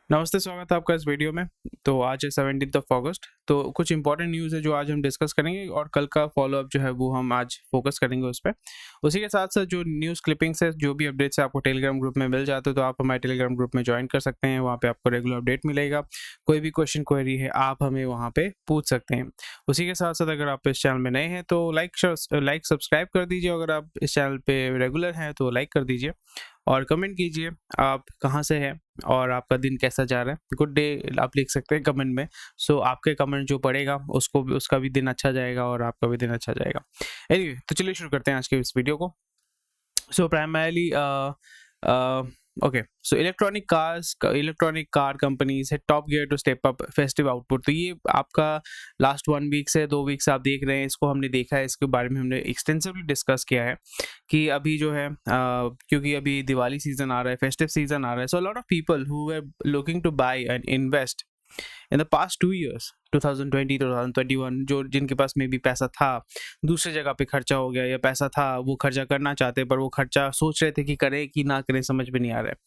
नमस्ते, स्वागत है आपका इस वीडियो में। तो आज है 17th ऑफ अगस्त। तो कुछ इंपॉर्टेंट न्यूज़ है जो आज हम डिस्कस करेंगे और कल का फॉलो-अप जो है वो हम आज फोकस करेंगे उस पे। उसी के साथ-साथ जो न्यूज़ क्लिपिंग्स है, जो भी अपडेट्स है आपको टेलीग्राम ग्रुप में मिल जाते हो, तो आप हमारे टेलीग्राम ग्रुप में जॉइन कर सकते हैं। वहाँ पे आपको रेगुलर अपडेट मिलेगा। कोई भी क्वेश्चन क्वेरी है, आप हमें वहाँ पे पूछ सकते हैं। उसी के साथ-साथ अगर आप इस चैनल में नए हैं तो लाइक सब्सक्राइब कर दीजिए। अगर आप इस चैनल पे रेगुलर हैं तो लाइक कर दीजिए और कमेंट कीजिए आप कहाँ से हैं और आपका दिन कैसा जा रहा है। गुड डे आप लिख सकते हैं कमेंट में। सो आपके कमेंट जो पढ़ेगा उसका भी दिन अच्छा जाएगा और आपका भी दिन अच्छा जाएगा। एनीवे, तो चलिए शुरू करते हैं आज के इस वीडियो को। So primarily, okay. So electronic car companies है top gear to step up festive output. तो ये आपका लास्ट 1 वीक से 2 वीक से आप देख रहे हैं, इसको हमने देखा है, इसके बारे में हमने एक्सटेंसिवली डिस्कस किया है कि अभी जो है क्योंकि अभी दिवाली सीजन आ रहा है, फेस्टिव सीजन आ रहा है, so lot of people who are looking to buy and invest in the past 2 years 2020 2021, जो जिनके पास में भी पैसा था, दूसरे जगह पे खर्चा हो गया या पैसा था वो खर्चा करना चाहते पर वो खर्चा सोच रहे थे कि करें कि ना करें, समझ में नहीं आ रहा है।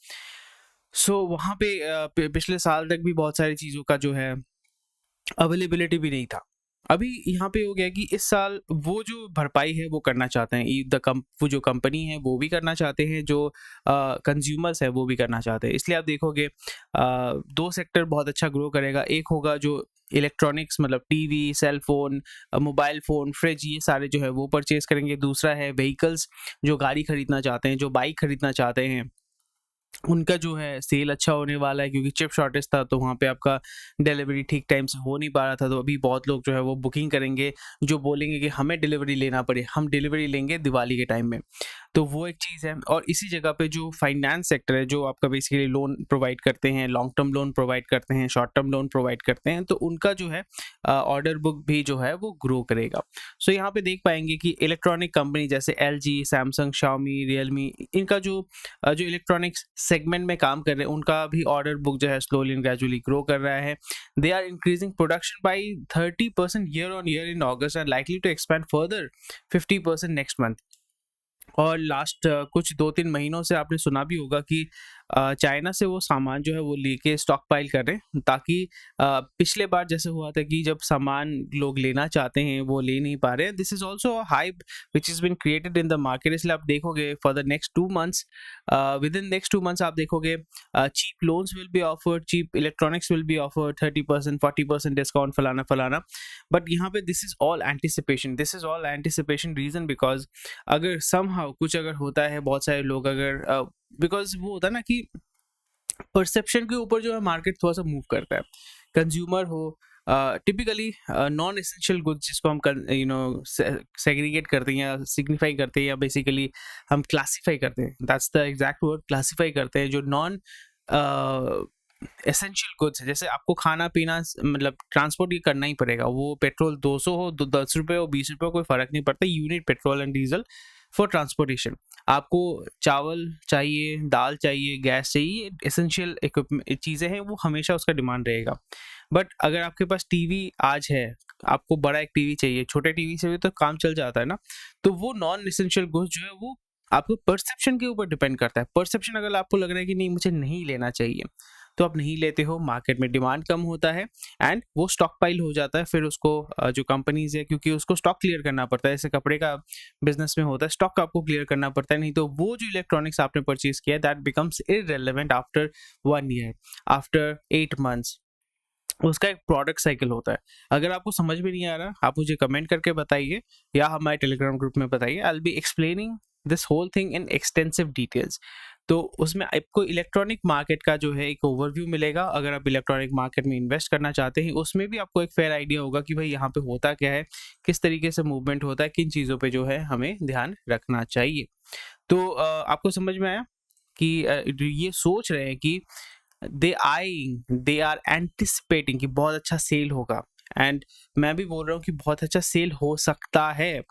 सो वहाँ पे पिछले साल तक भी बहुत सारी चीज़ों का जो है अवेलेबिलिटी भी नहीं था। अभी यहाँ पे हो गया कि इस साल वो जो भरपाई है वो करना चाहते हैं, वो जो कंपनी है वो भी करना चाहते हैं, जो कंज्यूमर्स है वो भी करना चाहते हैं। इसलिए आप देखोगे 2 सेक्टर बहुत अच्छा ग्रो करेगा। एक होगा जो इलेक्ट्रॉनिक्स, मतलब TV, cell phone, mobile phone, fridge, ये सारे जो है वो परचेज़ करेंगे। दूसरा है व्हीकल्स, जो गाड़ी खरीदना चाहते हैं, जो बाइक खरीदना चाहते हैं, उनका जो है सेल अच्छा होने वाला है, क्योंकि चिप शॉर्टेज था तो वहाँ पे आपका डिलीवरी ठीक टाइम से हो नहीं पा रहा था। तो अभी बहुत लोग जो है वो बुकिंग करेंगे, जो बोलेंगे कि हमें डिलीवरी लेना पड़े, हम डिलीवरी लेंगे दिवाली के टाइम में। तो वो एक चीज़ है। और इसी जगह पे जो फाइनेंस सेक्टर है, जो आपका बेसिकली लोन प्रोवाइड करते हैं, लॉन्ग टर्म लोन प्रोवाइड करते हैं, शॉर्ट टर्म लोन प्रोवाइड करते हैं, तो उनका जो है ऑर्डर बुक भी जो है वो ग्रो करेगा। सो यहाँ पे देख पाएंगे कि इलेक्ट्रॉनिक कंपनी जैसे एलजी, सैमसंग, शाओमी, रियलमी, इनका जो इलेक्ट्रॉनिक्स सेगमेंट में काम कर रहे हैं, उनका भी ऑर्डर बुक जो है स्लोली एंड ग्रेजुअली ग्रो कर रहा है। They are increasing production by 30% year on year in August and likely to expand further 50% next month. और लास्ट कुछ 2-3 महीनों से आपने सुना भी होगा कि चाइना से वो सामान जो है वो लेके स्टॉक पाइल कर रहे हैं, ताकि पिछले बार जैसे हुआ था कि जब सामान लोग लेना चाहते हैं वो ले नहीं पा रहे हैं। This is also a hype which is been created in the market. इसलिए आप देखोगे for the next 2 months, within next 2 months आप देखोगे cheap loans will be offered, cheap electronics will be offered, 30% 40% discount, फलाना फलाना। But यहाँ पे this is all anticipation reason, because अगर समहाउ कुछ अगर होता है, बहुत सारे लोग अगर बिकॉज वो होता है ना कि परसेप्शन के ऊपर जो है मार्केट थोड़ा सा मूव करता है। कंज्यूमर हो, टिपिकली नॉन एसेंशियल गुड्स जिसको हम सेग्रीगेट करते हैं या सिग्निफाई करते हैं या बेसिकली हम क्लासीफाई करते हैं, that's the exact word, classify करते हैं। जो नॉन एसेंशियल गुड्स है, जैसे आपको खाना पीना मतलब ट्रांसपोर्ट ये करना ही पड़ेगा, वो पेट्रोल 200 हो, 10 रुपये हो, 20 रुपये हो, कोई फर्क नहीं पड़ता। Unit petrol and diesel for transportation. आपको चावल चाहिए, दाल चाहिए, गैस चाहिए, एसेंशियल इक्विपमेंट चीज़ें हैं, वो हमेशा उसका डिमांड रहेगा। बट अगर आपके पास टीवी आज है, आपको बड़ा एक टीवी चाहिए, छोटे टीवी से भी तो काम चल जाता है ना। तो वो नॉन एसेंशियल गुड्स जो है वो आपको परसेप्शन के ऊपर डिपेंड करता है। परसेप्शन अगर आपको लग रहा है कि नहीं मुझे नहीं लेना चाहिए, तो आप नहीं लेते हो, मार्केट में डिमांड कम होता है एंड वो स्टॉक पाइल हो जाता है। फिर उसको जो कंपनीज है, क्योंकि उसको स्टॉक क्लियर करना पड़ता है, जैसे कपड़े का बिजनेस में होता है, स्टॉक आपको क्लियर करना पड़ता है, नहीं तो वो जो इलेक्ट्रॉनिक्स आपने परचेज किया that becomes irrelevant after 1 year, after 8 months. उसका एक प्रोडक्ट साइकिल होता है। अगर आपको समझ में नहीं आ रहा, आप मुझे कमेंट करके बताइए या हमारे टेलीग्राम ग्रुप में बताइए। I will be explaining this whole thing in extensive details. तो उसमें आपको इलेक्ट्रॉनिक मार्केट का जो है एक ओवरव्यू मिलेगा। अगर आप इलेक्ट्रॉनिक मार्केट में इन्वेस्ट करना चाहते हैं, उसमें भी आपको एक फेयर आइडिया होगा कि भाई यहाँ पे होता क्या है, किस तरीके से मूवमेंट होता है, किन चीज़ों पे जो है हमें ध्यान रखना चाहिए। तो आपको समझ में आया कि ये सोच रहे हैं कि दे आर एंटिसिपेटिंग कि बहुत अच्छा सेल होगा, एंड मैं भी बोल रहा हूँ कि बहुत अच्छा सेल हो सकता है,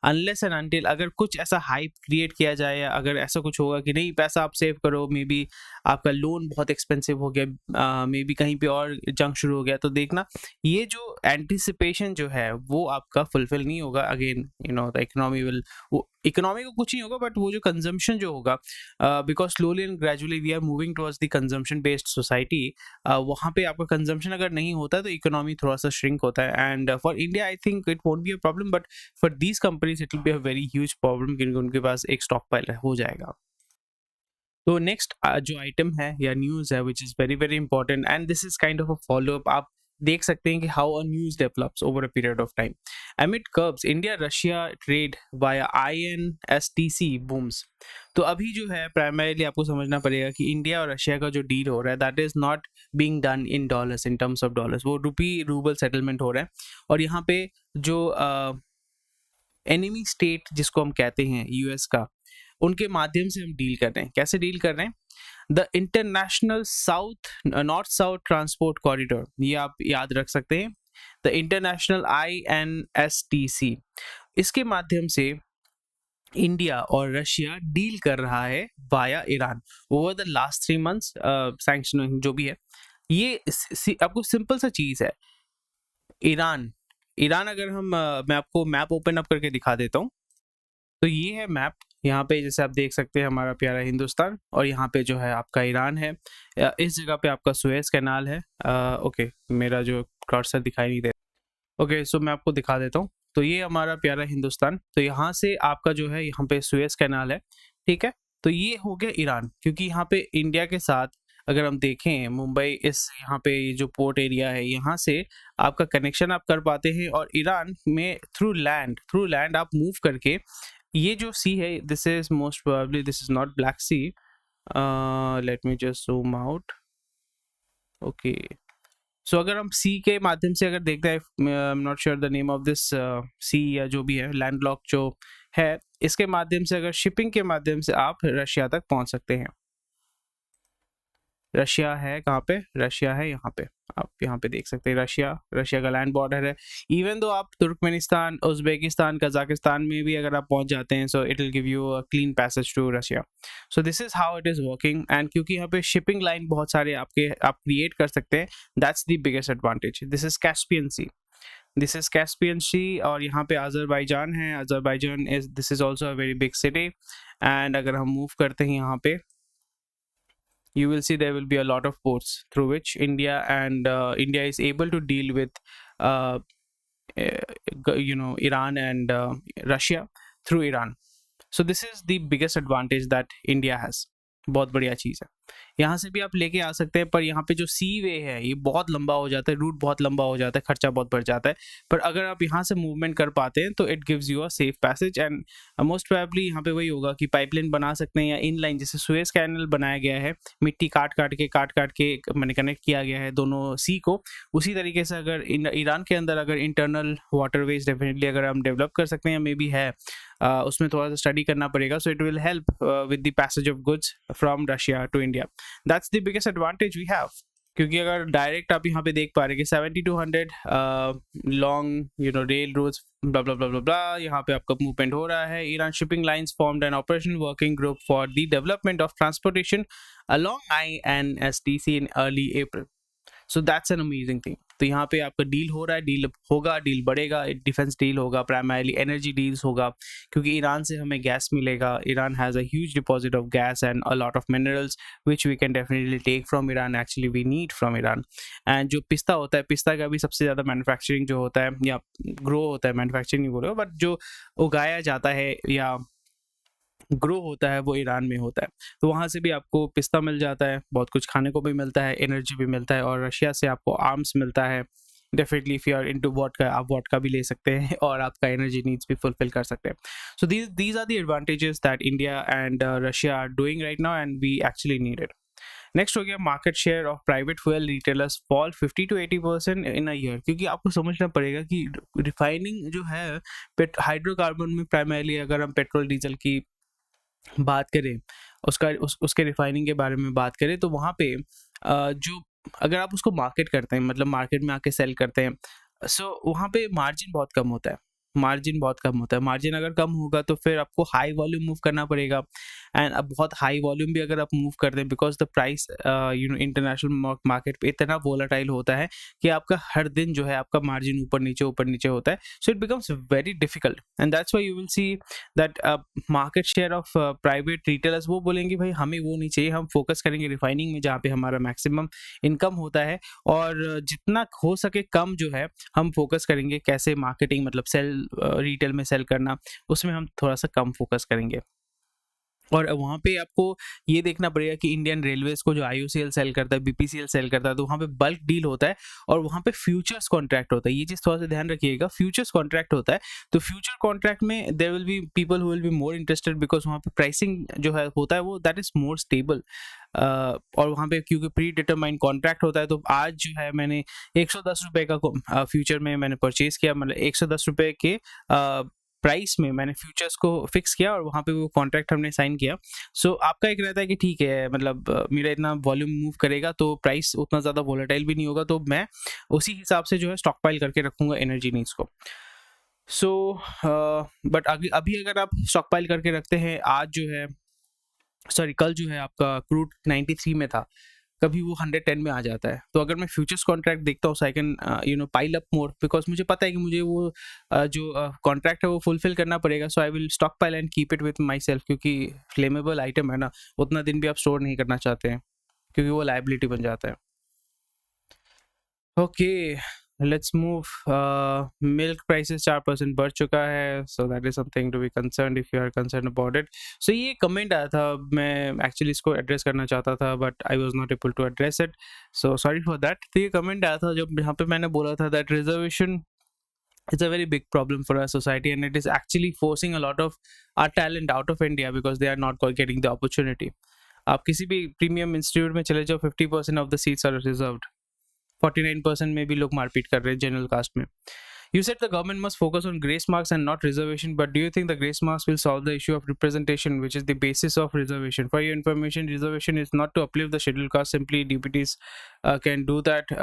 अनलेस एंड अनटिल अगर कुछ ऐसा हाइप क्रिएट किया जाए, या अगर ऐसा कुछ होगा कि नहीं पैसा आप सेव करो, मे बी आपका लोन बहुत एक्सपेंसिव हो गया, मे बी कहीं पे और जंग शुरू हो गया, तो देखना ये जो एंटिसिपेशन जो है वो आपका फुलफिल नहीं होगा। Again the economy will economy को कुछ नहीं होगा, बट वो जो कंजम्पशन जो होगा, because slowly and gradually we are moving towards the consumption based society, वहाँ पे आपका कंजम्पशन अगर नहीं होता है तो इकोनॉमी थोड़ा सा श्रिंक होता है। And for India I think it won't be a problem, but for these companies it will be a very huge problem, क्योंकि उनके पास एक स्टॉक पाइल हो जाएगा। तो नेक्स्ट जो आइटम है या न्यूज़ है which is very very important, and this is kind of a follow up. आप देख सकते हैं कि how a news develops over a period of time. एमिड curbs India Russia trade via INSTC बूम्स। तो अभी जो है प्राइमरीली आपको समझना पड़ेगा कि इंडिया और रशिया का जो डील हो रहा है that is not being done in dollars, in terms of dollars, वो रूबल सेटलमेंट हो रहा है। और यहाँ पे जो एनिमी स्टेट जिसको हम कहते हैं यूएस का, उनके माध्यम से हम डील कर रहे हैं। कैसे डील कर रहे हैं? The international south north south transport corridor, ये आप याद रख सकते हैं, द इंटरनेशनल INSTC, इसके माध्यम से इंडिया और रशिया डील कर रहा है via Iran over the last 3 months. Sanction जो भी है, ये आपको सिंपल सा चीज है। ईरान ईरान अगर मैं आपको मैप ओपन अप करके दिखा देता हूँ, तो ये है मैप। यहाँ पे जैसे आप देख सकते हैं हमारा प्यारा हिंदुस्तान, और यहाँ पे जो है आपका ईरान है। इस जगह पे आपका सुएज कैनाल है। ओके, मेरा जो कर्सर दिखाई नहीं दे रहा। ओके, सो मैं आपको दिखा देता हूँ। तो ये हमारा प्यारा हिंदुस्तान, तो यहाँ से आपका जो है यहाँ पे सुएज कैनाल है, ठीक है। तो ये हो गया ईरान, क्योंकि यहाँ पे इंडिया के साथ अगर हम देखें मुंबई, इस यहाँ पे ये जो पोर्ट एरिया है, यहाँ से आपका कनेक्शन आप कर पाते हैं, और ईरान में थ्रू लैंड आप मूव करके, ये जो सी है this is most probably this is not Black Sea, let me just zoom out. Okay, so अगर हम सी के माध्यम से अगर देखते हैं, I am not sure the name of this sea या जो भी है लैंडलॉक जो है, इसके माध्यम से अगर शिपिंग के माध्यम से आप रशिया तक पहुंच सकते हैं। रशिया है कहाँ पे? रशिया है यहाँ पे, आप यहाँ पे देख सकते हैं रशिया का लैंड बॉर्डर है। इवन दो आप तुर्कमेनिस्तान, उज्बेकिस्तान, कजाकिस्तान में भी अगर आप पहुंच जाते हैं, so it will give you a clean passage to Russia. So this is how it is working, and क्योंकि यहाँ पे शिपिंग लाइन बहुत सारे आप क्रिएट कर सकते हैं, that's the biggest advantage. This is Caspian Sea, और यहाँ पे अजरबैजान है। Azerbaijan is this is also a very big city, and अगर हम मूव करते हैं यहाँ पे, you will see there will be a lot of ports through which India is able to deal with Iran and Russia through Iran. So this is the biggest advantage that India has. बहुत बढ़िया चीज़ है। यहाँ से भी आप लेके आ सकते हैं, पर यहाँ पे जो सी वे है ये बहुत लंबा हो जाता है, रूट बहुत लंबा हो जाता है, खर्चा बहुत बढ़ जाता है। पर अगर आप यहाँ से मूवमेंट कर पाते हैं तो it gives you a safe passage, and most probably यहाँ पे वही होगा कि पाइपलाइन बना सकते हैं, या इन लाइन जैसे सुएज कैनल बनाया गया है, मिट्टी काट काट के मैंने कनेक्ट किया गया है दोनों सी को। उसी तरीके से अगर ईरान के अंदर अगर इंटरनल वाटरवेज डेफिनेटली अगर हम डेवलप कर सकते हैं, मे बी है, उसमें थोड़ा सा स्टडी करना पड़ेगा। So it will help with the passage of goods from Russia to India. That's the biggest advantage we have, क्योंकि अगर डायरेक्ट आप यहाँ पे देख पा रहे हैं कि 70 to 100 लॉन्ग रेल रोड्स ब्ला ब्ला ब्ला ब्ला ब्ला, यहाँ पे आपका मूवमेंट हो रहा है। Iran shipping lines formed an operational working group for the development of transportation along INSTC in early April. So that's an amazing thing. तो यहाँ पे आपका डील हो रहा है, डील होगा, डील बढ़ेगा, डिफेंस डील होगा, प्राइमरली एनर्जी डील्स होगा, क्योंकि ईरान से हमें गैस मिलेगा। Iran has a huge deposit of gas and a lot of minerals which we can definitely take from Iran, actually we need from Iran. And जो पिस्ता होता है, पिस्ता का भी सबसे ज़्यादा मैन्युफैक्चरिंग जो होता है या ग्रो होता है, मैन्युफैक्चरिंग नहीं बोलो, बट जो उगाया जाता है या ग्रो होता है वो ईरान में होता है। तो वहाँ से भी आपको पिस्ता मिल जाता है, बहुत कुछ खाने को भी मिलता है, एनर्जी भी मिलता है, और रशिया से आपको आर्म्स मिलता है। Definitely if you are into vodka, आप वॉडका भी ले सकते हैं और आपका एनर्जी नीड्स भी फुलफिल कर सकते हैं। So these are the advantages that India and Russia are doing right now, and we actually need it. Next हो गया market share of private fuel retailers fall 50 to 80% in a year. क्योंकि आपको समझना पड़ेगा कि रिफाइनिंग जो है hydrocarbon में, प्राइमरली अगर हम पेट्रोल डीजल की बात करें, उसके रिफाइनिंग के बारे में बात करें, तो वहाँ पे जो अगर आप उसको मार्केट करते हैं, मतलब मार्केट में आके सेल करते हैं, सो वहाँ पे मार्जिन बहुत कम होता है। मार्जिन बहुत कम होता है। मार्जिन अगर कम होगा तो फिर आपको हाई वॉल्यूम मूव करना पड़ेगा, एंड अब बहुत हाई वॉल्यूम भी अगर आप मूव कर दें, because the price international market पे इतना वोलाटाइल होता है कि आपका हर दिन जो है आपका मार्जिन ऊपर नीचे होता है, so it becomes very difficult, and that's why you will see that market share of private retailers वो बोलेंगे भाई हमें वो नहीं चाहिए, हम फोकस करेंगे रिफाइनिंग में जहाँ पे हमारा मैक्सिमम इनकम होता है, और जितना हो सके कम जो है हम फोकस करेंगे कैसे मार्केटिंग मतलब सेल रिटेल में सेल करना, उसमें हम थोड़ा सा कम फोकस करेंगे। और वहाँ पे आपको ये देखना पड़ेगा कि इंडियन रेलवेज को जो आईओसीएल सेल करता है, बीपीसीएल सेल करता है, तो वहाँ पे बल्क डील होता है और वहाँ पे फ्यूचर्स कॉन्ट्रैक्ट होता है। ये चीज़ थोड़ा सा ध्यान रखिएगा, फ्यूचर्स कॉन्ट्रैक्ट होता है, तो फ्यूचर कॉन्ट्रैक्ट में there will be people who will be more interested, because वहाँ पे प्राइसिंग जो है होता है वो दैट इज मोर स्टेबल। और वहाँ पे क्योंकि प्री डिटरमाइंड कॉन्ट्रैक्ट होता है, तो आज जो है मैंने 110 रुपये का फ्यूचर में मैंने परचेज किया, मतलब 110 रुपये के प्राइस में मैंने फ्यूचर्स को फिक्स किया और वहाँ पे वो कॉन्ट्रैक्ट हमने साइन किया। सो आपका एक रहता है कि ठीक है, मतलब मेरा इतना वॉल्यूम मूव करेगा तो प्राइस उतना ज़्यादा वोलेटाइल भी नहीं होगा, तो मैं उसी हिसाब से जो है स्टॉक पाइल करके रखूँगा एनर्जी नीड्स को। सो बट अभी अगर आप स्टॉक पाइल करके रखते हैं, आज जो है सॉरी कल जो है आपका क्रूड 93 में था, कभी वो 110 में आ जाता है, तो अगर मैं फ्यूचर्स कॉन्ट्रैक्ट देखता हूँ, I can pile up more, because मुझे पता है कि मुझे वो जो कॉन्ट्रैक्ट है वो फुलफिल करना पड़ेगा, so I will stockpile and keep it with myself, क्योंकि फ्लेमेबल आइटम है ना, उतना दिन भी आप स्टोर नहीं करना चाहते हैं क्योंकि वो लाइबिलिटी बन जाता है। Okay, let's move. Milk prices 4% बढ़ चुका है, so that is something to be concern if you are concern about it. So ये कमेंट आया था, मैं एक्चुअली इसको एड्रेस करना चाहता था but I was not able to address it, so sorry for that. तो ये कमेंट आया था जब यहाँ पे मैंने बोला था that reservation it's a very big problem for our society, and it is actually forcing a lot of our talent out of India because they are not getting the opportunity. आप किसी भी प्रीमियम इंस्टीट्यूट में चले जाओ, 50% off the seats are reserved, 49% में भी लोग मारपीट कर रहे हैं जनरल कास्ट में। You said the government must focus on grace marks and not reservation, but do you think the grace marks will solve the issue of representation, which is the basis of reservation? For your information, reservation is not to uplift the scheduled caste. Simply DPTs can do that.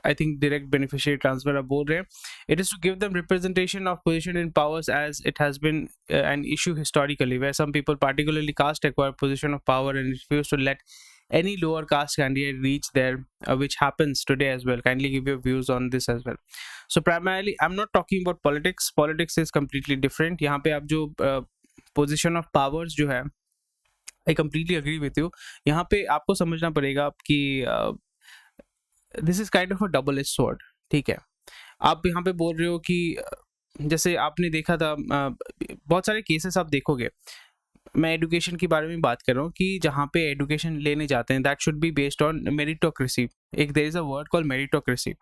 I think direct beneficiary transfer आप बोल रहे हैं. It is to give them representation of position in powers, as it has been an issue historically, where some people, particularly caste, acquire position of power and refuse to let any lower caste candidate reach there, which happens today as well. Kindly give your views on this as well. So primarily I'm not talking about politics. Politics is completely different. यहाँ पे आप जो position of powers जो है, I completely agree with you. यहाँ पे आपको समझना पड़ेगा कि this is kind of a double edge sword, ठीक है। आप यहाँ पे बोल रहे हो कि जैसे आपने देखा था बहुत सारे केसेस आप देखोगे, मैं एजुकेशन के बारे में बात कर रहा हूँ कि जहाँ पे एजुकेशन लेने जाते हैं that should be based on meritocracy. एक there is a word called meritocracy.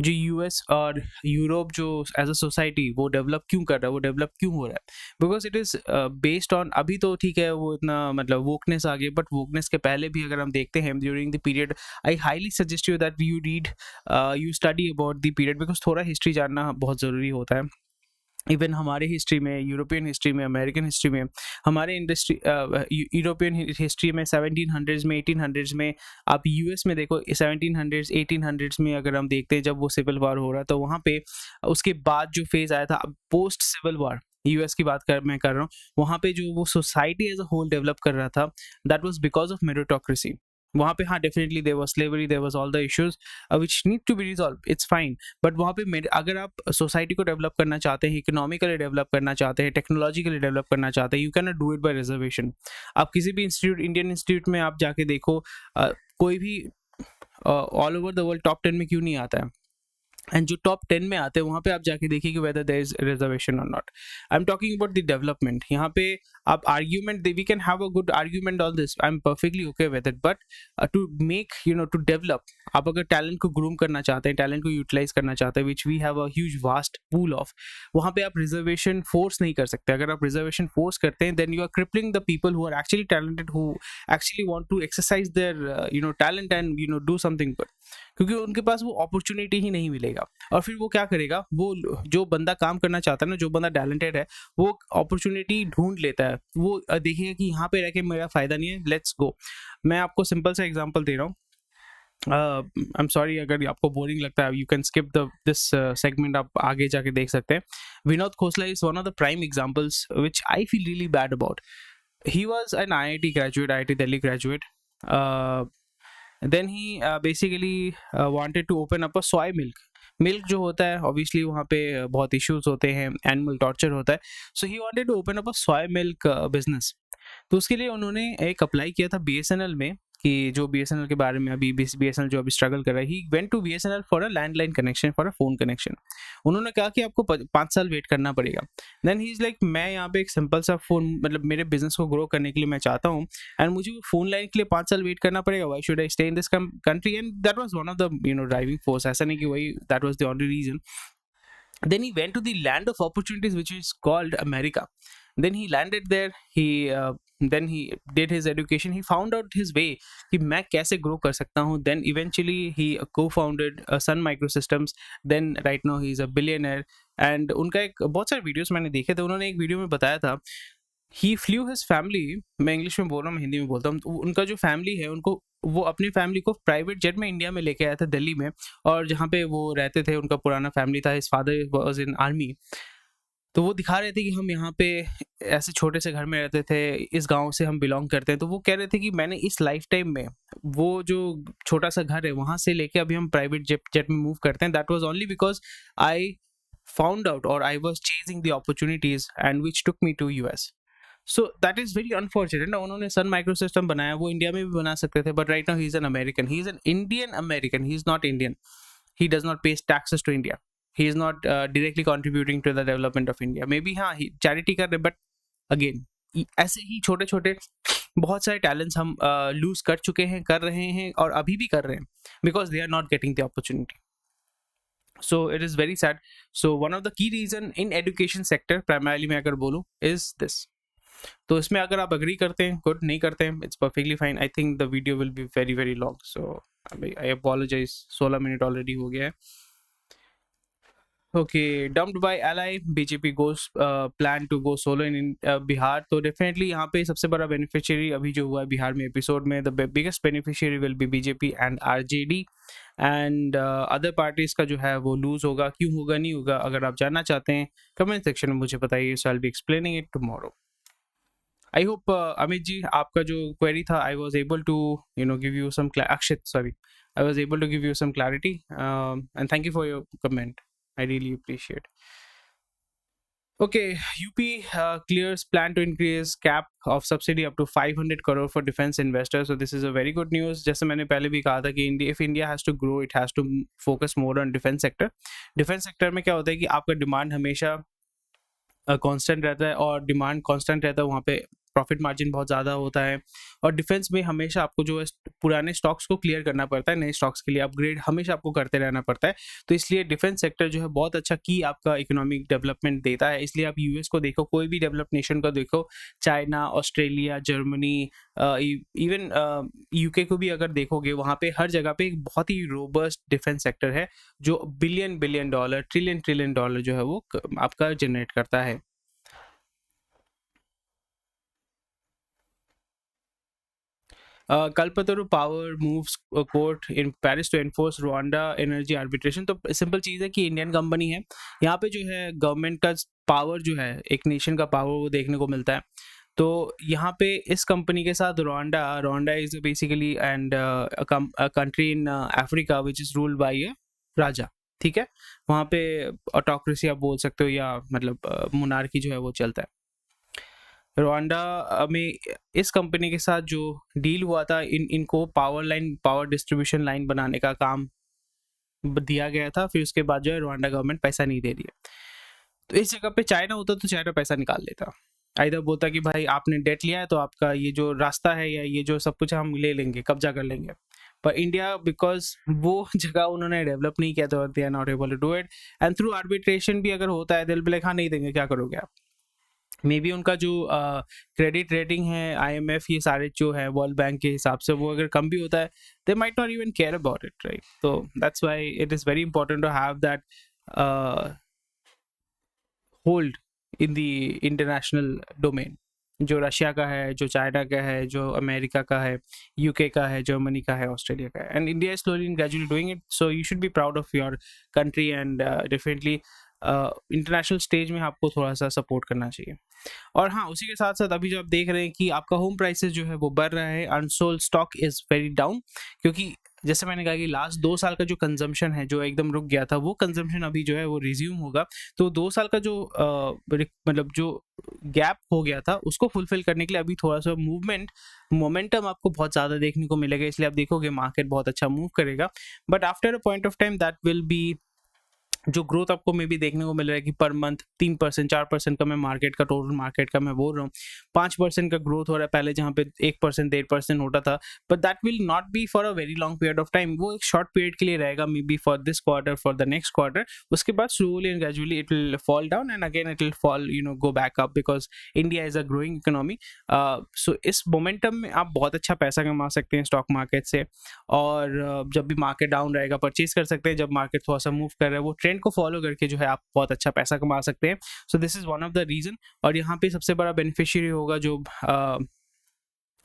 जो यूएस और यूरोप जो एज अ सोसाइटी वो डेवलप क्यों कर रहा है, वो डेवलप क्यों हो रहा है, because it is based on, अभी तो ठीक है वो इतना मतलब वोकनेस आ गई, बट वोकनेस के पहले भी अगर हम देखते हैं during the period, I highly suggest you that you read you study about the period, because थोड़ा हिस्ट्री जानना बहुत ज़रूरी होता है। इवन हमारे हिस्ट्री में, यूरोपियन हिस्ट्री में, अमेरिकन हिस्ट्री में, हमारे इंडस्ट्री यूरोपियन हिस्ट्री में 1700s में, 1800s में, आप यूएस में देखो 1700s 1800s में अगर हम देखते हैं जब वो सिविल वार हो रहा, तो वहाँ पे उसके बाद जो फेज आया था पोस्ट सिविल वार, यूएस की बात मैं कर रहा हूँ, वहाँ पे जो वो society as a whole develop कर रहा था, that was because of meritocracy. वहाँ पे हाँ definitely there was slavery, there was all the issues which need to be resolve, it's fine, but वहाँ पे अगर आप सोसाइटी को डेवलप करना चाहते हैं, इकोनॉमिकली डेवलप करना चाहते हैं, टेक्नोलॉजिकली डेवलप करना चाहते हैं, you can not do it by reservation. आप किसी भी इंस्टीट्यूट, इंडियन इंस्टीट्यूट में आप जाके देखो, कोई भी all over the world top 10 में क्यों नहीं आता है, एंड जो टॉप 10 में आते हैं वहाँ पे आप जाके देखिए कि वेदर देयर इज रिजर्वेशन और not. I am talking about the development. यहाँ पे आप argument, we can have a good argument on this, I am perfectly okay with it, but to make to develop, आप अगर talent को groom करना चाहते हैं, टैलेंट को यूटिलाइज करना चाहते हैं, which we have a huge vast pool of, वहाँ पे आप रिजर्वेशन फोर्स नहीं कर सकते। अगर आप रिजर्वेशन फोर्स करते हैं then you are crippling the people who are actually talented, who actually want to exercise their talent and do something good, क्योंकि उनके पास वो अपॉर्चुनिटी ही नहीं मिलेगा। और फिर वो क्या करेगा, वो जो बंदा काम करना चाहता है ना, जो बंदा टैलेंटेड है, वो अपॉर्चुनिटी ढूंढ लेता है, वो देखेगा कि यहाँ पे रह के मेरा फायदा नहीं है, लेट्स गो। मैं आपको सिंपल सा एग्जांपल दे रहा हूँ। आई एम सॉरी अगर आपको बोरिंग लगता है, you can skip the this segment, आप आगे जाके देख सकते हैं. Vinod Khosla is one of the prime examples which I feel really bad about. He was an IIT graduate, IIT Delhi graduate. Then he basically wanted to open up a soy milk. Milk जो होता है obviously वहाँ पे बहुत issues होते हैं, animal torture होता है. So he wanted to open up a soy milk business. तो उसके लिए उन्होंने एक अप्लाई किया था बीएसएनएल में, कि जो बीएसएनएल के बारे में अभी बीएसएनएल जो अभी स्ट्रगल कर रहा है. He went to BSNL for a landline connection, for a phone connection. उन्होंने कहा कि आपको 5 साल वेट करना पड़ेगा. देन ही इज लाइक, मैं यहाँ पे एक सिंपल सा फोन, मतलब मेरे बिजनेस को ग्रो करने के लिए मैं चाहता हूँ, एंड मुझे फोन लाइन के लिए 5 साल वेट करना पड़ेगा. Why should I stay in this country? And that was one of the driving force. ऐसा नहीं कि वही that was the only reason. Then he went to the land of opportunities, which is called America. Then he landed there. Then he did his education. He found out his way कि मैं कैसे grow कर सकता हूँ. Then eventually he co-founded Sun Microsystems. Then right now he is a billionaire. And उनका एक बहुत सारे वीडियोस मैंने देखे थे. उन्होंने एक वीडियो में बताया था, ही फ्लू हिज फैमिली, मैं इंग्लिश में बोल रहा हूँ, मैं हिंदी में बोलता हूँ. उनका जो फैमिली है, उनको वो अपनी फैमिली को प्राइवेट जेट में इंडिया में लेके आया था, दिल्ली में. और जहाँ पे वो रहते थे, उनका पुराना फैमिली था, his father was in army. तो वो दिखा रहे थे कि हम यहाँ पे ऐसे छोटे से घर में रहते थे, इस गांव से हम बिलोंग करते हैं. तो वो कह रहे थे कि मैंने इस लाइफ टाइम में वो जो छोटा सा घर है वहाँ से लेके अभी हम प्राइवेट जेट में मूव करते हैं. That was only because I found out, और I was chasing the opportunities and which took me to US. So that is very unfortunate ना. उन्होंने सन माइक्रो सिस्टम बनाया, वो इंडिया में भी बना सकते थे, but right now he is an American. He is an Indian American. He is not Indian. He does not pay taxes to India. He is not directly contributing to the development of India. Maybe हाँ, charity कर रहे, but again ऐसे ही छोटे छोटे बहुत सारे talents हम loose कर चुके हैं, कर रहे हैं, और अभी भी कर रहे हैं, because they are not getting the opportunity. So it is very sad. So one of the key reason in education sector, primarily मैं अगर बोलूँ, is this. तो इसमें अगर आप अग्री करते हैं, गुड. नहीं करते हैं, it's perfectly fine. I think the video will be very very long, so I apologise. 16 minute already हो गया है. Okay, dumped by LI, BJP goes plan to go solo in Bihar. तो डेफिनेटली यहाँ पे सबसे बड़ा बेनिफिशियरी अभी जो हुआ है बिहार में एपिसोड में, the biggest beneficiary will be BJP and RJD. And other parties का जो है वो लूज होगा. क्यों होगा, नहीं होगा, अगर आप जानना चाहते हैं कमेंट सेक्शन में मुझे बताइए. So I will be explaining it tomorrow. I hope Amit ji, आपका जो क्वेरी था, I was able to give you some, Akshit sorry, I was able to give you some clarity, and thank you for your comment. I really appreciate. Okay, UP clears plan to increase cap of subsidy up to 500 crore for defense investors. So this is a very good news. जैसे मैंने पहले भी कहा था कि if India has to grow, it has to focus more on defense sector. Defense sector में क्या होता है कि आपका डिमांड हमेशा कांस्टेंट रहता है, और डिमांड कांस्टेंट रहता है वहाँ पे प्रॉफिट मार्जिन बहुत ज़्यादा होता है. और डिफेंस में हमेशा आपको जो है पुराने स्टॉक्स को क्लियर करना पड़ता है, नए स्टॉक्स के लिए अपग्रेड हमेशा आपको करते रहना पड़ता है. तो इसलिए डिफेंस सेक्टर जो है बहुत अच्छा की आपका इकोनॉमिक डेवलपमेंट देता है. इसलिए आप यूएस को देखो, कोई भी डेवलप्ड नेशन को देखो, China, Australia, Germany, even UK को भी अगर देखोगे, वहाँ पे हर जगह पे एक बहुत ही रोबस्ट डिफेंस सेक्टर है, जो बिलियन डॉलर, ट्रिलियन डॉलर जो है वो आपका जनरेट करता है. Kalpataru power moves court in Paris to enforce Rwanda energy arbitration. तो सिंपल चीज़ है कि इंडियन कंपनी है, यहाँ पे जो है गवर्नमेंट का पावर जो है, एक नेशन का पावर वो देखने को मिलता है. तो यहाँ पे इस कंपनी के साथ Rwanda is basically and country in Africa which is ruled by a raja. ठीक है, वहाँ पे ऑटोक्रेसी आप बोल सकते हो, या मतलब मोनार्की जो है वो चलता है. रवांडा में इस कंपनी के साथ जो डील हुआ था, इनको पावर डिस्ट्रीब्यूशन लाइन बनाने का काम दिया गया था. फिर उसके बाद जो है रवांडा गवर्नमेंट पैसा नहीं दे रही है. तो इस जगह पे चाइना होता तो चाइना पैसा निकाल लेता. इधर बोलता कि भाई आपने डेट लिया है, तो आपका ये जो रास्ता है या ये जो सब कुछ हम ले लेंगे, कब्जा कर लेंगे. पर इंडिया, बिकॉज वो जगह उन्होंने डेवलप नहीं किया, तो they are not able to do it. And through arbitration भी अगर होता है, दिल पे हाँ नहीं देंगे, क्या करोगे आप. मे बी उनका जो क्रेडिट रेटिंग है, आईएमएफ, ये सारे जो है वर्ल्ड बैंक के हिसाब से, वो अगर कम भी होता है, they might not even care about it, right. तो that's why it is very important to have that hold in the international domain. जो रशिया का है, जो चाइना का है, जो अमेरिका का है, यूके का है, जर्मनी का है, ऑस्ट्रेलिया का है, and India is slowly and gradually doing it. So you should be proud of your country and definitely international stage में आपको थोड़ा सा सपोर्ट करना चाहिए. और हाँ, उसी के साथ साथ अभी जो आप देख रहे हैं कि आपका होम प्राइसेस जो है वो बढ़ रहा है, unsold stock is very down, क्योंकि जैसे मैंने कहा कि लास्ट 2 साल का जो कंजम्पशन है जो एकदम रुक गया था, वो कंजम्पशन अभी जो है वो रिज्यूम होगा. तो 2 साल का जो मतलब जो गैप हो गया था उसको फुलफिल करने के लिए अभी थोड़ा सा मोमेंटम आपको बहुत ज़्यादा देखने को मिलेगा, इसलिए आप देखोगे मार्केट बहुत अच्छा मूव करेगा. But after a point of time that will B जो ग्रोथ आपको मे भी देखने को मिल रहा है कि पर मंथ 3% 4% का, मैं मार्केट का, टोटल मार्केट का मैं बोल रहा हूँ, 5% का ग्रोथ हो रहा है पहले, जहाँ पे 1% 1.5% होता था. But that will not be for a very long period of time, वो एक शॉर्ट पीरियड के लिए रहेगा, maybe for this quarter, for the next quarter. उसके बाद slowly and gradually it will fall down and again it will fall, go back up, because India is a growing economy. So इस momentum में आप बहुत अच्छा पैसा कमा सकते हैं स्टॉक मार्केट से. और जब भी मार्केट डाउन रहेगा परचेज कर सकते हैं, जब मार्केट थोड़ा सा मूव कर रहा है वो ट्रेंड को फॉलो करके जो है आप बहुत अच्छा पैसा कमा सकते हैं. So this is one of the reason. और यहाँ पे सबसे बड़ा बेनिफिशियरी होगा जो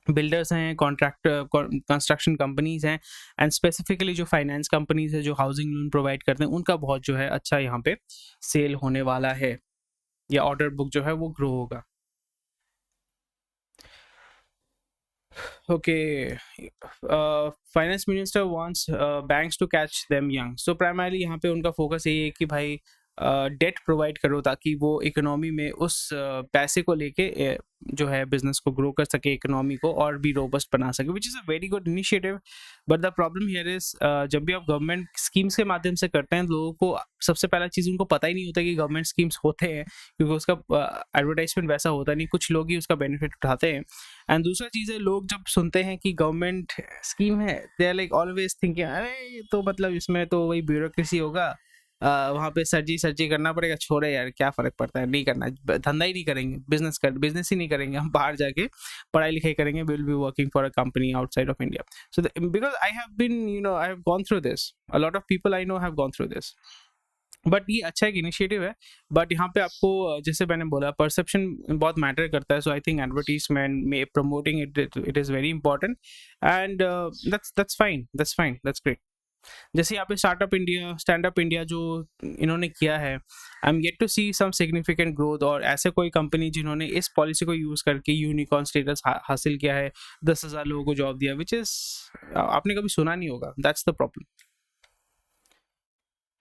बिल्डर्स हैं, कॉन्ट्रैक्ट कंस्ट्रक्शन कंपनीज हैं, एंड स्पेसिफिकली जो फाइनेंस कंपनीज है जो हाउसिंग लोन प्रोवाइड करते हैं, उनका बहुत जो है अच्छा यहाँ पे सेल होने वाला है, या ऑर्डर बुक जो है वो ग्रो होगा. Okay, finance minister wants banks to catch them young. So primarily यहाँ पे उनका फोकस यही है कि भाई डेट प्रोवाइड करो ताकि वो इकोनॉमी में उस पैसे को लेके जो है बिजनेस को ग्रो कर सके, इकोनॉमी को और भी रोबस्ट बना सके, which is a very good initiative. But the problem here is, जब भी आप गवर्नमेंट स्कीम्स के माध्यम से करते हैं, लोगों को सबसे पहला चीज़ उनको पता ही नहीं होता कि गवर्नमेंट स्कीम्स होते हैं, क्योंकि उसका एडवर्टाइजमेंट वैसा होता नहीं, कुछ लोग ही उसका बेनिफिट उठाते हैं. एंड दूसरा चीज़ है, लोग जब सुनते हैं कि गवर्नमेंट स्कीम है, they are like always thinking, अरे ये तो मतलब इसमें तो वही ब्यूरोक्रेसी होगा, वहाँ पे सर्जी करना पड़ेगा, छोड़े यार क्या फ़र्क पड़ता है, नहीं करना, धंधा ही नहीं करेंगे, बिजनेस ही नहीं करेंगे, हम बाहर जाके पढ़ाई लिखाई करेंगे, will be working for a company outside of India. So because I have been I have gone through this, a lot of people I know have gone through this. But ये अच्छा एक इनिशिएटिव है. But यहाँ पे आपको जैसे मैंने बोला, परसेप्शन बहुत मैटर करता है. सो आई थिंक एडवर्टीजमेंट में promoting it is very important, and that's fine, that's great. जैसे यहाँ पे स्टैंड अप इंडिया जो इन्होंने किया है, I am yet to see some significant growth. और ऐसे कोई कंपनी जिन्होंने इस पॉलिसी को यूज़ करके यूनिकॉर्न स्टेटस हासिल किया है, 10,000 लोगों को जॉब दिया, विच इज़ आपने कभी सुना नहीं होगा. That's the problem.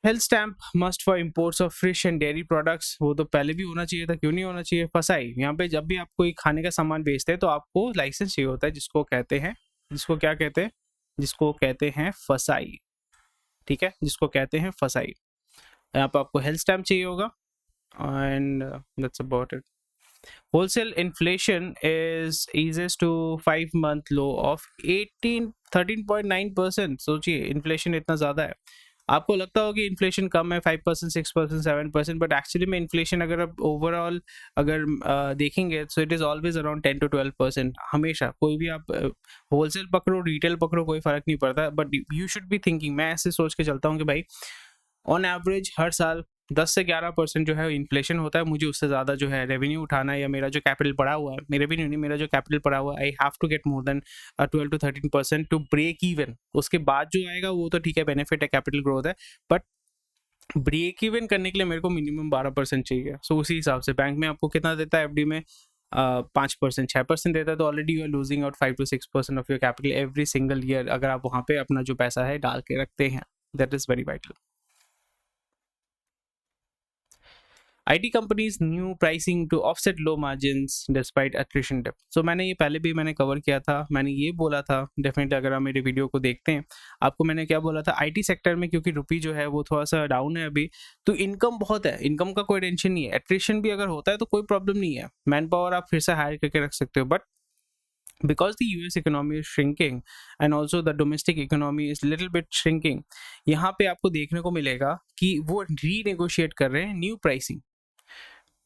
Health stamp must for imports of fish and dairy products, वो तो पहले भी होना चाहिए था, क्यों नहीं होना चाहिए. फसाई, यहाँ पे जब भी आप कोई खाने का सामान बेचते हैं तो आपको लाइसेंस चाहिए होता है, जिसको क्या कहते हैं, जिसको कहते हैं फसाई. ठीक है, जिसको कहते हैं फसाई. यहाँ पे आपको हेल्थ स्टैम्प चाहिए होगा, and that's about it. Wholesale inflation is eases to 5-month low of 13.9%. सोचिए, इन्फ्लेशन इतना ज़्यादा है. आपको लगता होगा कि इन्फ्लेशन कम है, 5%, 6%, 7%, बट एक्चुअली में इन्फ्लेशन अगर आप ओवरऑल अगर देखेंगे तो it is always around 10 to 12%. हमेशा, कोई भी आप होलसेल पकड़ो, रिटेल पकड़ो, कोई फ़र्क नहीं पड़ता. But you should be thinking, मैं ऐसे सोच के चलता हूँ कि भाई ऑन एवरेज हर साल 10 से 11% जो है इन्फ्लेशन होता है, मुझे उससे ज़्यादा जो है रेवेन्यू उठाना है, या मेरा जो कैपिटल पड़ा हुआ है, मेरे रेवेन्यू नहीं, मेरा जो कैपिटल पड़ा हुआ है, I have to get more than 12 to 13% to break even. उसके बाद जो आएगा वो तो ठीक है, बेनिफिट है, कैपिटल ग्रोथ है, बट ब्रेक इवन करने के लिए मेरे को मिनिमम 12% चाहिए. सो उसी हिसाब से बैंक में आपको कितना देता है एफडी में, 5%, 6% देता है, तो already you are losing out 5 to 6% of your capital every single year, अगर आप वहाँ पे अपना जो पैसा है डाल के रखते हैं. That is very vital. IT companies new pricing to offset low margins despite attrition dip. So मैंने ये पहले भी मैंने कवर किया था, मैंने ये बोला था, डेफिनेटली अगर आप मेरे वीडियो को देखते हैं, आपको मैंने क्या बोला था, IT सेक्टर में क्योंकि रुपी जो है वो थोड़ा सा डाउन है अभी, तो इनकम बहुत है, इनकम का कोई टेंशन नहीं है. एट्रिशन भी अगर होता है तो कोई प्रॉब्लम नहीं है, मैन पावर आप फिर से हायर करके रख सकते हो. But because the US economy is shrinking and also the domestic economy is little bit shrinking, यहाँ पे आपको देखने को मिलेगा कि वो रीनेगोशिएट कर रहे हैं न्यू प्राइसिंग.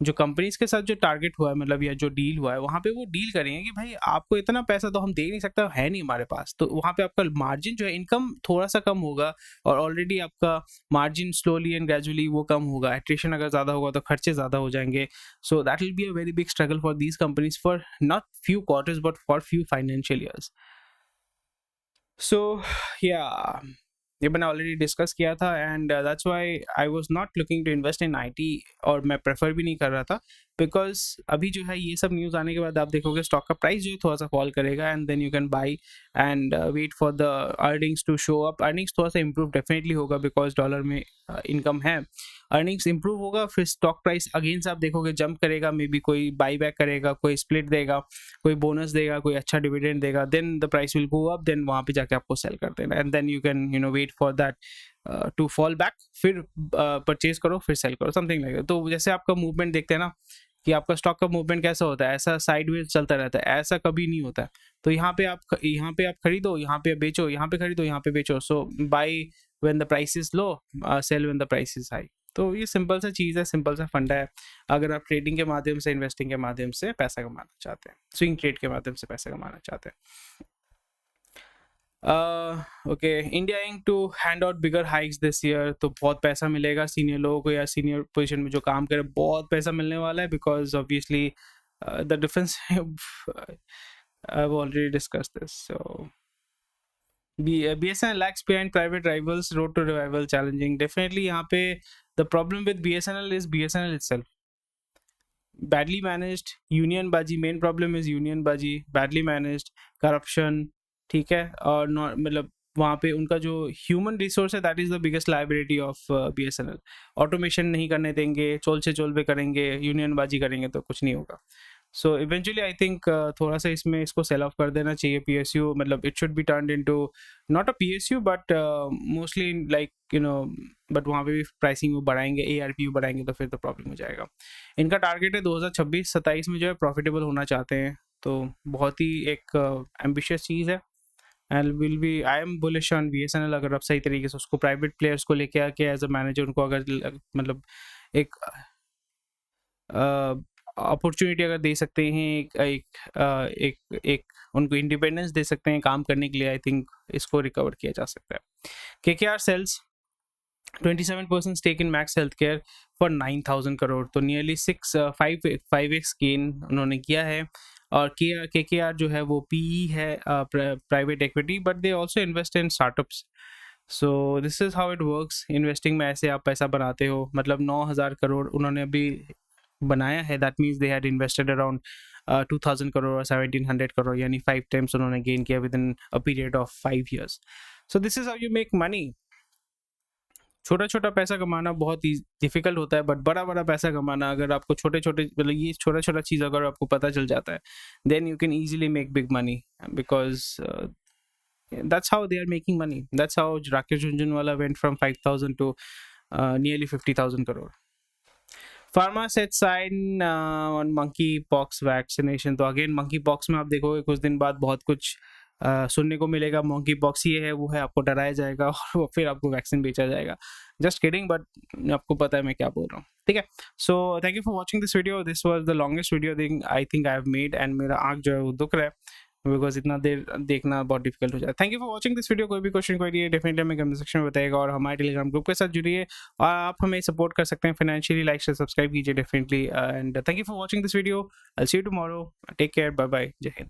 जो कंपनीज के साथ जो टारगेट हुआ है मतलब या जो डील हुआ है वहाँ पे वो डील करेंगे कि भाई आपको इतना पैसा तो हम दे नहीं सकता, है नहीं हमारे पास, तो वहाँ पे आपका मार्जिन जो है इनकम थोड़ा सा कम होगा और ऑलरेडी आपका मार्जिन स्लोली एंड ग्रेजुअली वो कम होगा, एट्रिशन अगर ज़्यादा होगा तो खर्चे ज़्यादा हो जाएंगे. So that will be a very big struggle for these companies for not few quarters but for few financial years. So या ये मैंने ऑलरेडी डिस्कस किया था and that's why I was not looking to invest in IT और मैं prefer भी नहीं कर रहा था बिकॉज अभी जो है ये सब न्यूज़ आने के बाद आप देखोगे स्टॉक का प्राइस जो है थोड़ा सा फॉल करेगा and then you can buy and wait for the earnings to show up. Earnings थोड़ा सा इंप्रूव डेफिनेटली होगा बिकॉज डॉलर में इनकम है, अर्निंग्स इंप्रूव होगा, फिर स्टॉक प्राइस अगेन से आप देखोगे जंप करेगा, मे बी कोई बाई बैक करेगा, कोई स्प्लिट देगा, कोई बोनस देगा, कोई अच्छा डिविडेंड देगा, then the price will go up, then वहाँ पे जाके आपको सेल कर देना and then you can wait for that to fall back, फिर परचेज करो फिर सेल करो, समथिंग लाइक दैट. तो जैसे आपका मूवमेंट देखते हैं ना कि आपका स्टॉक का मूवमेंट कैसा होता है, ऐसा साइडवेज चलता रहता है, ऐसा कभी नहीं होता है. तो यहाँ पे आप खरीदो, यहाँ पे बेचो, यहाँ पे खरीदो, यहाँ पे बेचो. So buy when the price is low, sell when the price is high. तो ये सिंपल सा चीज़ है, सिंपल सा फंडा है अगर आप ट्रेडिंग के माध्यम से, इन्वेस्टिंग के माध्यम से पैसा कमाना चाहते हैं, स्विंग ट्रेड के माध्यम से पैसा कमाना चाहते हैं. Okay, India aiming to hand out bigger hikes this year. तो बहुत पैसा मिलेगा सीनियर लोगों को या सीनियर पोजीशन में जो काम करे, बहुत पैसा मिलने वाला है because obviously the difference I have already discuss this. So BSNL lags behind private rivals, road to revival challenging. Definitely यहाँ पे the problem with BSNL is BSNL itself. Badly managed, union बाजी, main problem is union बाजी, badly managed, corruption, ठीक है, और मतलब वहाँ पे उनका जो ह्यूमन रिसोर्स है that is the biggest liability of BSNL. Automation नहीं करने देंगे, चोल से चोल पे करेंगे, यूनियन बाजी करेंगे तो कुछ नहीं होगा. सो इवेंचुअली आई थिंक थोड़ा सा इसमें इसको सेल ऑफ कर देना चाहिए PSU. मतलब it should be turned into not a PSU but mostly like but वहाँ पे भी प्राइसिंग वो बढ़ाएंगे, ARPU बढ़ाएंगे तो फिर तो प्रॉब्लम हो जाएगा. इनका टारगेट है 2026-27 में जो है प्रॉफिटेबल होना चाहते हैं, तो बहुत ही एक एम्बिशियस चीज़ है and will be, I am bullish on BSNL. अगर आप सही तरीके से उसको प्राइवेट प्लेयर्स को लेके आके एज अ मैनेजर उनको अगर मतलब एक अपॉर्चुनिटी अगर दे सकते हैं, एक उनको इंडिपेंडेंस दे सकते हैं काम करने के लिए, आई थिंक इसको रिकवर किया जा सकता है. KKR sells 27% stake in Max health care for 9,000 crore. तो नियरली 5x गेन उन्होंने किया है. और KKR जो है वो PE है, private equity, but they also invest in startups. So this is how it works. Investing में ऐसे आप पैसा बनाते हो. मतलब 9,000 करोड़ उन्होंने अभी बनाया है, that means they had invested around 2,000 crore और 1,700 करोड़, यानी 5 टाइम्स उन्होंने गेन किया with in a period of 5 years. So this is how you make money. छोटा छोटा पैसा कमाना बहुत ही डिफिकल्ट होता है, बट बड़ा बड़ा पैसा कमाना, अगर आपको छोटे छोटे मतलब ये छोटा छोटा चीज़ अगर आपको पता चल जाता है, then you can easily make big money because that's how they are making money. That's how Rakesh Jhunjhunwala went from 5,000 to nearly 50,000 crore. Pharma set sign on monkeypox vaccination. तो अगेन monkeypox में आप देखोगे कुछ दिन बाद बहुत कुछ सुनने को मिलेगा. monkeypox ये है वो है, आपको डराया जाएगा और फिर आपको वैक्सीन बेचा जाएगा. जस्ट किडिंग, बट आपको पता है मैं क्या बोल रहा हूँ, ठीक है. So thank you for watching this video. This was the longest video I think I have made and मेरा आँख जो है वो दुख रहा है बिकॉज इतना देर देखना बहुत डिफिकल्ट हो जाता है. Thank you for watching this video. कोई भी क्वेश्चन क्वेरी है डेफिनेटली हमें कमेंट सेक्शन में बताइएगा और हमारे टेलीग्राम ग्रुप के साथ जुड़िए और आप हमें सपोर्ट कर सकते हैं फाइनेंशियली. लाइक से सब्सक्राइब कीजिए definitely. And thank you for watching this video. I will see you tomorrow. Take care. Bye bye. Jai Hind.